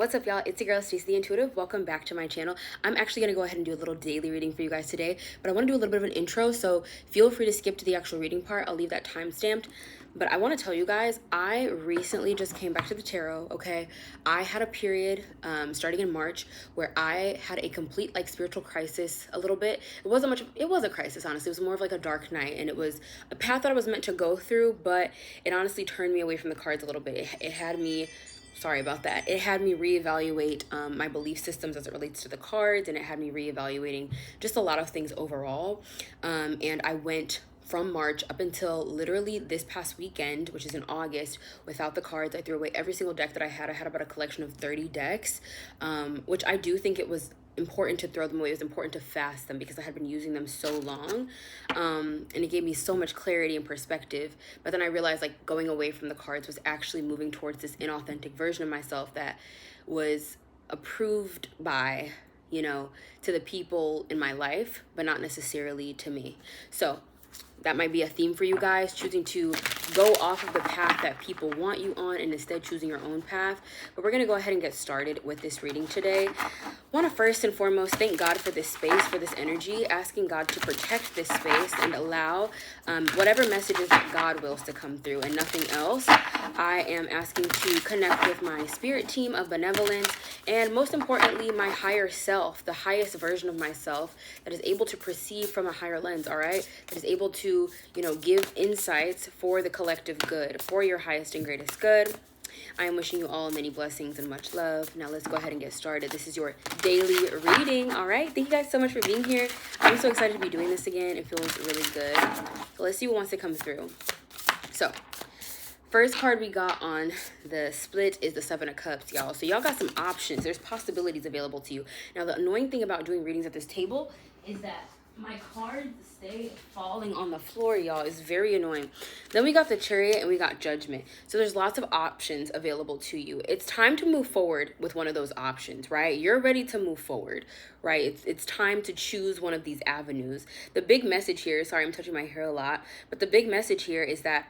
What's up, y'all? It's your girl, Stacey the Intuitive. Welcome back to my channel. I'm actually going to go ahead and do a little daily reading for you guys today, but I want to do a little bit of an intro, so feel free to skip to the actual reading part. I'll leave that time stamped. But I want to tell you guys, I recently just came back to the tarot, okay? I had a period starting in March where I had a complete spiritual crisis a little bit. It was a crisis, honestly. It was more of like a dark night, and it was a path that I was meant to go through, but it honestly turned me away from the cards a little bit. It had me, sorry about that. It had me reevaluate my belief systems as it relates to the cards, and it had me reevaluating just a lot of things overall. And I went from March up until literally this past weekend, which is in August, without the cards. I threw away every single deck that I had. I had about a collection of 30 decks, which I do think it was important to throw them away. It was important to fast them because I had been using them so long, and it gave me so much clarity and perspective. But then I realized going away from the cards was actually moving towards this inauthentic version of myself that was approved by, to the people in my life, but not necessarily to me. So that might be a theme for you guys, choosing to go off of the path that people want you on and instead choosing your own path. But we're going to go ahead and get started with this reading today. I want to first and foremost thank God for this space, for this energy, asking God to protect this space and allow whatever messages that God wills to come through and nothing else. I am asking to connect with my spirit team of benevolence and, most importantly, my higher self, the highest version of myself that is able to perceive from a higher lens, all right? That is able to, give insights for the collective good, for your highest and greatest good. I am wishing you all many blessings and much love. Now let's go ahead and get started. This is your daily reading, all right? Thank you guys so much for being here. I'm so excited to be doing this again. It feels really good. So let's see what wants to come through. So first card we got on the split is the Seven of Cups, y'all. So y'all got some options. There's possibilities available to you. Now, the annoying thing about doing readings at this table is that my cards stay falling on the floor, y'all. It's very annoying. Then we got the Chariot and we got Judgment. So there's lots of options available to you. It's time to move forward with one of those options, right? You're ready to move forward, right? It's time to choose one of these avenues. The big message here, sorry, I'm touching my hair a lot, but the big message here is that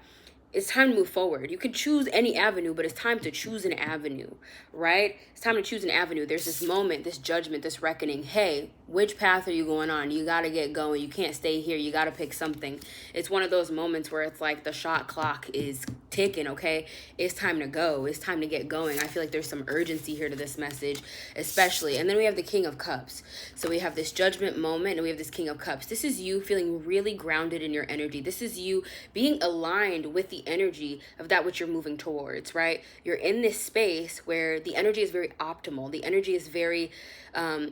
it's time to move forward. You could choose any avenue, but it's time to choose an avenue, right? It's time to choose an avenue. There's this moment, this judgment, this reckoning. Hey, which path are you going on? You got to get going. You can't stay here. You got to pick something. It's one of those moments where it's like the shot clock is ticking, okay? It's time to go. It's time to get going. I feel like there's some urgency here to this message, especially. And then we have the King of Cups. So we have this judgment moment and we have this King of Cups. This is you feeling really grounded in your energy. This is you being aligned with the energy of that which you're moving towards, right? You're in this space where the energy is very optimal. The energy is very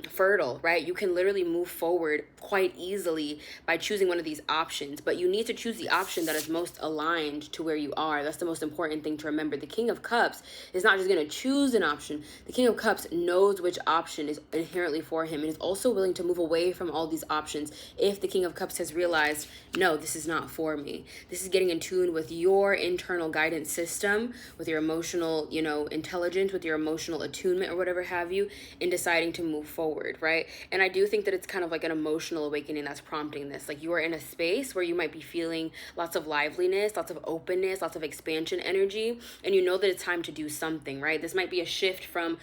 fertile, right? You can literally move forward quite easily by choosing one of these options, but you need to choose the option that is most aligned to where you are. That's the most important thing to remember. The King of Cups is not just going to choose an option. The King of Cups knows which option is inherently for him and is also willing to move away from all these options if the King of Cups has realized, no, this is not for me. This is getting in tune with your internal guidance system, with your emotional, intelligence, with your emotional attunement or whatever have you, in deciding to move forward, right? And I do think that it's kind of like an emotional awakening that's prompting this. Like, you are in a space where you might be feeling lots of liveliness, lots of openness, lots of expansion energy, and you know that it's time to do something, right? This might be a shift from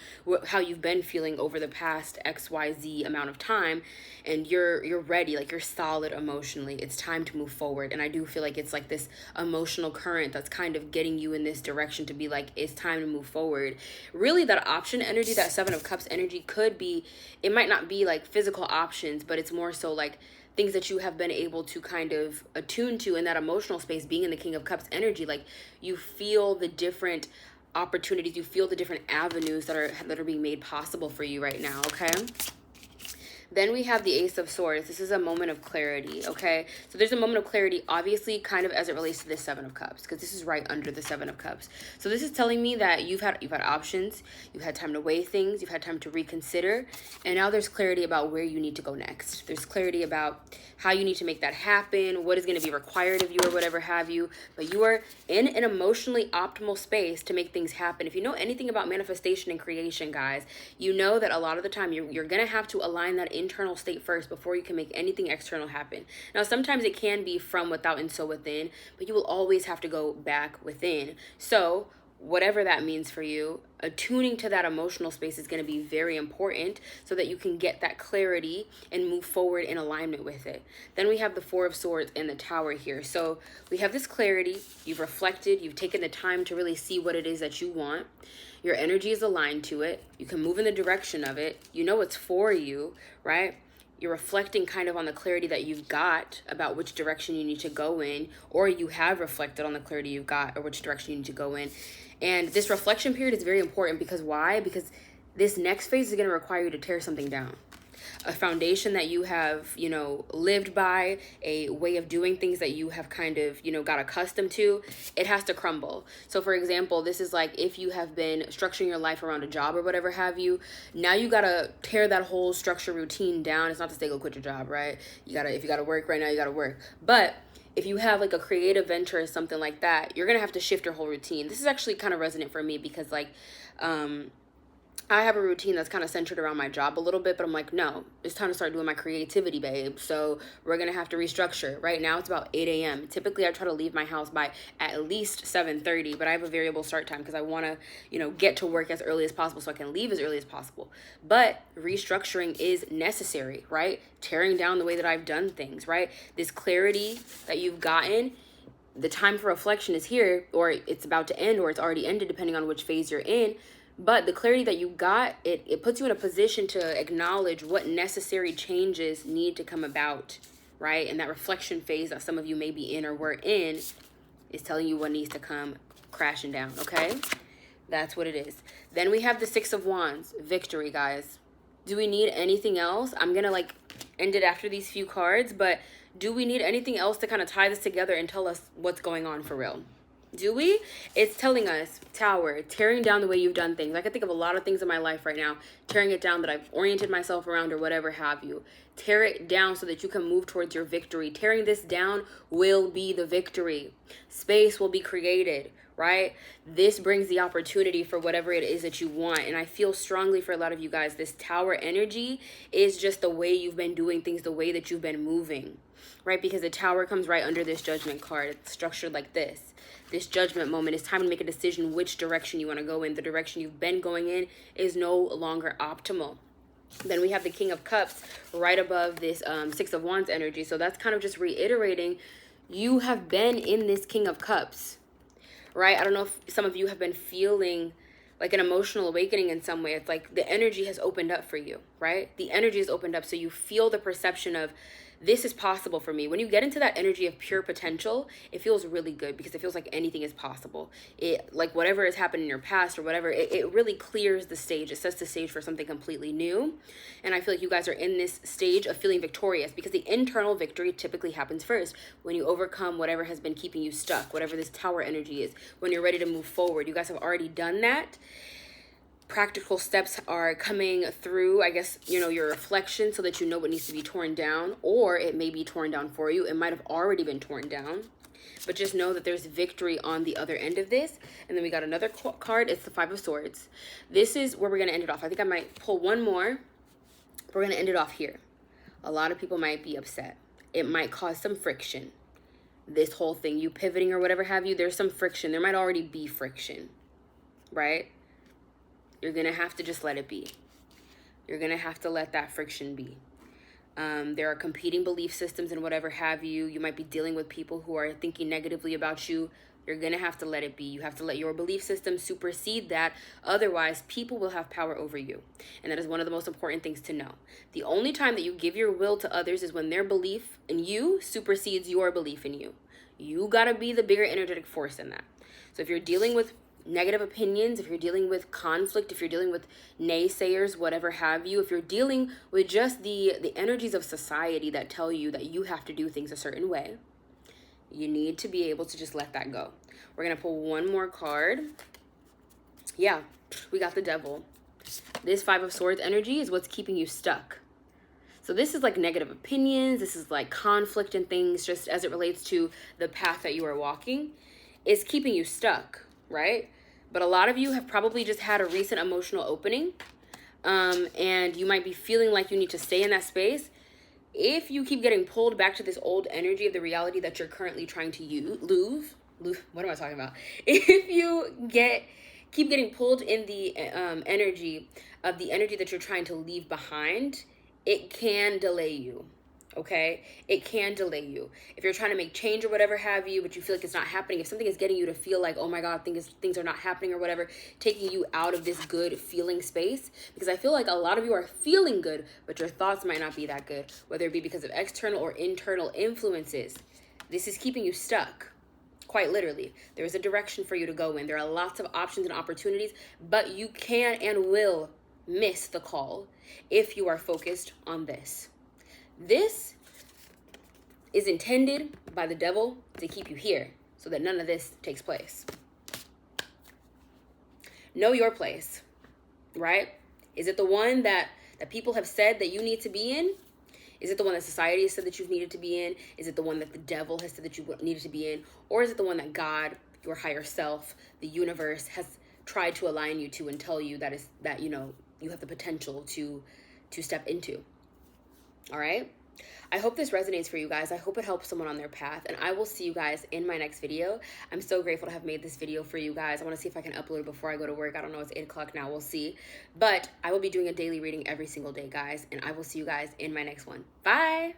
how you've been feeling over the past XYZ amount of time, and you're ready, like you're solid emotionally. It's time to move forward. And I do feel like it's like this emotional current that's kind of getting you in this direction to be like, it's time to move forward. Really, that option energy, that Seven of Cups energy could be, it might not be like physical options, but it's more so like things that you have been able to kind of attune to in that emotional space, being in the King of Cups energy. Like, you feel the different opportunities, you feel the different avenues that are being made possible for you right now, okay? Then we have the Ace of Swords. This is a moment of clarity, okay? So there's a moment of clarity, obviously, kind of as it relates to the Seven of Cups, because this is right under the Seven of Cups. So this is telling me that you've had options, you've had time to weigh things, you've had time to reconsider, and now there's clarity about where you need to go next. There's clarity about how you need to make that happen, what is going to be required of you or whatever have you, but you are in an emotionally optimal space to make things happen. If you know anything about manifestation and creation, guys, you know that a lot of the time you're going to have to align that internal state first before you can make anything external happen. Now, sometimes it can be from without and so within, but you will always have to go back within. So whatever that means for you, attuning to that emotional space is going to be very important so that you can get that clarity and move forward in alignment with it. Then we have the Four of Swords and the Tower here. So we have this clarity, you've reflected, you've taken the time to really see what it is that you want. Your energy is aligned to it. You can move in the direction of it. You know it's for you, right? You're reflecting kind of on the clarity that you've got about which direction you need to go in, or you have reflected on the clarity you've got or which direction you need to go in. And this reflection period is very important because why? Because this next phase is going to require you to tear something down. A foundation that you have, lived by, a way of doing things that you have kind of, got accustomed to, it has to crumble. So for example, this is like if you have been structuring your life around a job or whatever have you, now you got to tear that whole structure routine down. It's not to say go quit your job, right? If you got to work right now, you got to work. But if you have like a creative venture or something like that, you're going to have to shift your whole routine. This is actually kind of resonant for me because I have a routine that's kind of centered around my job a little bit, but I'm like, no, it's time to start doing my creativity, babe. So we're going to have to restructure. Right now it's about 8 a.m. Typically I try to leave my house by at least 7:30, but I have a variable start time because I want to, get to work as early as possible so I can leave as early as possible. But restructuring is necessary, right? Tearing down the way that I've done things, right? This clarity that you've gotten, the time for reflection is here, or it's about to end, or it's already ended depending on which phase you're in. But the clarity that you got, it puts you in a position to acknowledge what necessary changes need to come about, right? And that reflection phase that some of you may be in or were in is telling you what needs to come crashing down, okay? That's what it is. Then we have the Six of Wands, victory, guys. Do we need anything else? I'm going to end it after these few cards, but do we need anything else to kind of tie this together and tell us what's going on for real? Do we? It's telling us, Tower, tearing down the way you've done things. I can think of a lot of things in my life right now, tearing it down that I've oriented myself around or whatever have you. Tear it down so that you can move towards your victory. Tearing this down will be the victory. Space will be created, right? This brings the opportunity for whatever it is that you want. And I feel strongly for a lot of you guys, this Tower energy is just the way you've been doing things, the way that you've been moving, right? Because the Tower comes right under this Judgment card. It's structured like this. This judgment moment, it's time to make a decision which direction you want to go in. The direction you've been going in is no longer optimal. Then we have the King of Cups right above this Six of Wands energy. So that's kind of just reiterating, you have been in this King of Cups, right? I don't know if some of you have been feeling like an emotional awakening in some way. It's like the energy has opened up for you, right? The energy has opened up, so you feel the perception of, this is possible for me. When you get into that energy of pure potential, it feels really good because it feels like anything is possible. It, like whatever has happened in your past or whatever, it really clears the stage. It sets the stage for something completely new. And I feel like you guys are in this stage of feeling victorious because the internal victory typically happens first. When you overcome whatever has been keeping you stuck, whatever this Tower energy is, when you're ready to move forward, you guys have already done that. Practical steps are coming through, I guess, your reflection so that you know what needs to be torn down, or it may be torn down for you. It might have already been torn down, but just know that there's victory on the other end of this. And then we got another card. It's the Five of Swords. This is where we're going to end it off. I think I might pull one more. We're going to end it off here. A lot of people might be upset. It might cause some friction. This whole thing, you pivoting or whatever have you, there's some friction. There might already be friction, right? You're going to have to just let it be. You're going to have to let that friction be. There are competing belief systems and whatever have you. You might be dealing with people who are thinking negatively about you. You're going to have to let it be. You have to let your belief system supersede that. Otherwise, people will have power over you. And that is one of the most important things to know. The only time that you give your will to others is when their belief in you supersedes your belief in you. You got to be the bigger energetic force in that. So if you're dealing with negative opinions, if you're dealing with conflict, if you're dealing with naysayers, whatever have you, if you're dealing with just the energies of society that tell you that you have to do things a certain way, you need to be able to just let that go. We're going to pull one more card. Yeah, we got the Devil. This Five of Swords energy is what's keeping you stuck. So this is like negative opinions. This is like conflict and things just as it relates to the path that you are walking. It's keeping you stuck, right? But a lot of you have probably just had a recent emotional opening, and you might be feeling like you need to stay in that space. If you keep getting pulled back to this old energy of the reality that you're currently trying to lose, what am I talking about? If you keep getting pulled in the energy that you're trying to leave behind, it can delay you. Okay, it can delay you if you're trying to make change or whatever have you, but you feel like it's not happening. If something is getting you to feel like, oh my god, things are not happening or whatever, taking you out of this good feeling space, because I feel like a lot of you are feeling good, but your thoughts might not be that good, whether it be because of external or internal influences. This is keeping you stuck. Quite literally, there is a direction for you to go in. There are lots of options and opportunities, but you can and will miss the call if you are focused on this. This is intended by the devil to keep you here so that none of this takes place. Know your place, right? Is it the one that people have said that you need to be in? Is it the one that society has said that you've needed to be in? Is it the one that the devil has said that you needed to be in? Or is it the one that God, your higher self, the universe has tried to align you to and tell you that you have the potential to step into? All right? I hope this resonates for you guys. I hope it helps someone on their path, and I will see you guys in my next video. I'm so grateful to have made this video for you guys. I want to see if I can upload before I go to work. I don't know, it's 8 o'clock now, we'll see. But I will be doing a daily reading every single day, guys, and I will see you guys in my next one. Bye!